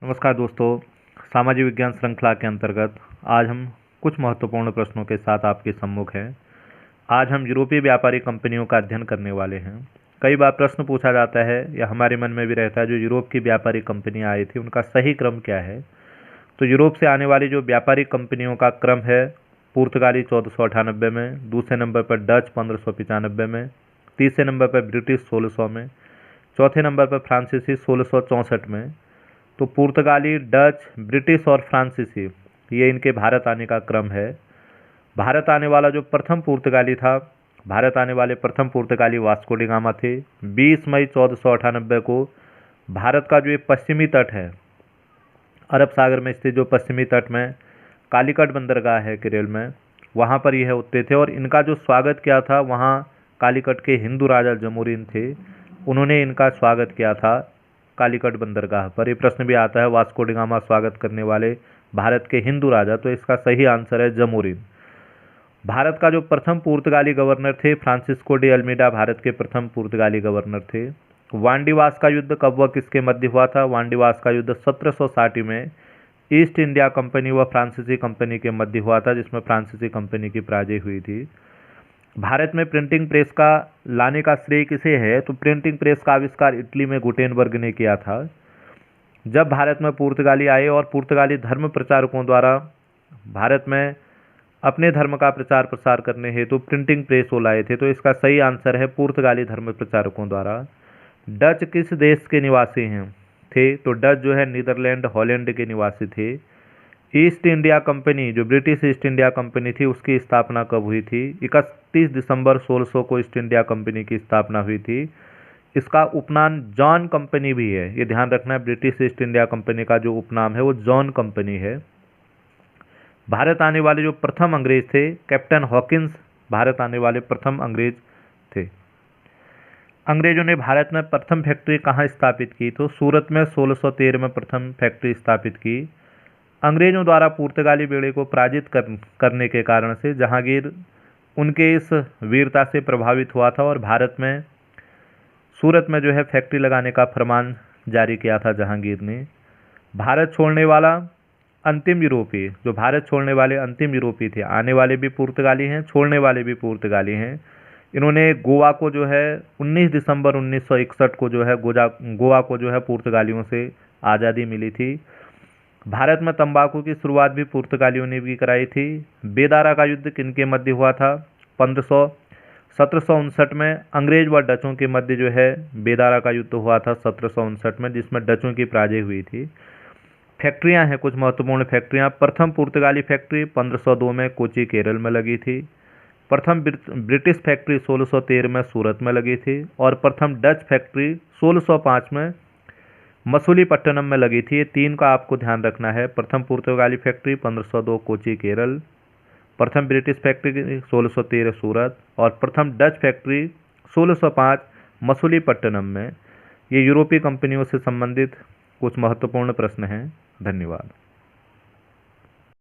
नमस्कार दोस्तों, सामाजिक विज्ञान श्रृंखला के अंतर्गत आज हम कुछ महत्वपूर्ण प्रश्नों के साथ आपके सम्मुख हैं। आज हम यूरोपीय व्यापारी कंपनियों का अध्ययन करने वाले हैं। कई बार प्रश्न पूछा जाता है या हमारे मन में भी रहता है, जो यूरोप की व्यापारी कंपनियां आई थी उनका सही क्रम क्या है। तो यूरोप से आने वाली जो व्यापारी कंपनियों का क्रम है, पुर्तगाली 1498 में, दूसरे नंबर पर डच 1595 में, तीसरे नंबर पर ब्रिटिश 1600 में, चौथे नंबर पर फ्रांसीसी 1664 में। तो पुर्तगाली, डच, ब्रिटिश और फ्रांसीसी, ये इनके भारत आने का क्रम है। भारत आने वाला जो प्रथम पुर्तगाली था, भारत आने वाले प्रथम पुर्तगाली वास्को डी गामा थे। 20 मई 1498 को भारत का जो ये पश्चिमी तट है, अरब सागर में स्थित जो पश्चिमी तट में कालीकट बंदरगाह है केरल में, वहाँ पर यह उतरे थे और इनका जो स्वागत किया था, वहाँ कालीकट के हिंदू राजा जमोरिन थे, उन्होंने इनका स्वागत किया था कालीकट बंदरगाह पर। ये प्रश्न भी आता है, वास्को डी गामा स्वागत करने वाले भारत के हिंदू राजा, तो इसका सही आंसर है जमोरिन। भारत का जो प्रथम पुर्तगाली गवर्नर थे, फ्रांसिस्को डी अल्मीडा भारत के प्रथम पुर्तगाली गवर्नर थे। वांडीवास का युद्ध कब व किसके मध्य हुआ था? वांडीवास का युद्ध 1760 में ईस्ट इंडिया कंपनी व फ्रांसीसी कंपनी के मध्य हुआ था, जिसमें फ्रांसीसी कंपनी की पराजय हुई थी। भारत में प्रिंटिंग प्रेस का लाने का श्रेय किसे है? तो प्रिंटिंग प्रेस का आविष्कार इटली में गुटेनबर्ग ने किया था। जब भारत में पुर्तगाली आए और पुर्तगाली धर्म प्रचारकों द्वारा भारत में अपने धर्म का प्रचार प्रसार करने हेतु प्रिंटिंग प्रेस वो लाए थे, तो इसका सही आंसर है पुर्तगाली धर्म प्रचारकों द्वारा। डच किस देश के निवासी हैं थे? तो डच जो है नीदरलैंड, हॉलैंड के निवासी थे। ईस्ट इंडिया कंपनी, जो ब्रिटिश ईस्ट इंडिया कंपनी थी, उसकी स्थापना कब हुई थी? 31 दिसंबर 1600 को ईस्ट इंडिया कंपनी की स्थापना हुई थी। इसका उपनाम जॉन कंपनी भी है, ये ध्यान रखना है। ब्रिटिश ईस्ट इंडिया कंपनी का जो उपनाम है वो जॉन कंपनी है। भारत आने वाले जो प्रथम अंग्रेज थे, कैप्टन हॉकिंस भारत आने वाले प्रथम अंग्रेज थे। अंग्रेजों ने भारत में प्रथम फैक्ट्री कहाँ स्थापित की? तो सूरत में 1613 में प्रथम फैक्ट्री स्थापित की। अंग्रेजों द्वारा पुर्तगाली बेड़े को पराजित करने के कारण से जहांगीर उनके इस वीरता से प्रभावित हुआ था और भारत में सूरत में जो है फैक्ट्री लगाने का फरमान जारी किया था जहांगीर ने। भारत छोड़ने वाला अंतिम यूरोपीय, जो भारत छोड़ने वाले अंतिम यूरोपीय थे, आने वाले भी पुर्तगाली हैं, छोड़ने वाले भी पुर्तगाली हैं। इन्होंने गोवा को जो है 19 दिसंबर 1961 को जो है गोवा को जो है पुर्तगालियों से आज़ादी मिली थी। भारत में तंबाकू की शुरुआत भी पुर्तगालियों ने भी कराई थी। बेदारा का युद्ध किनके मध्य हुआ था? 1759 में अंग्रेज व डचों के मध्य जो है बेदारा का युद्ध हुआ था 1759 में, जिसमें डचों की पराजय हुई थी। फैक्ट्रियां हैं कुछ महत्वपूर्ण फैक्ट्रियां। प्रथम पुर्तगाली फैक्ट्री 1502 में कोची केरल में लगी थी। प्रथम ब्रिटिश फैक्ट्री 1613 में सूरत में लगी थी और प्रथम डच फैक्ट्री 1605 में मसूलीपट्टनम में लगी थी। ये तीन का आपको ध्यान रखना है। प्रथम पुर्तगाली फैक्ट्री 1502 कोची केरल, प्रथम ब्रिटिश फैक्ट्री 1613 सूरत और प्रथम डच फैक्ट्री 1605 मसूलीपट्टनम में। ये यूरोपीय कंपनियों से संबंधित कुछ महत्वपूर्ण प्रश्न हैं। धन्यवाद।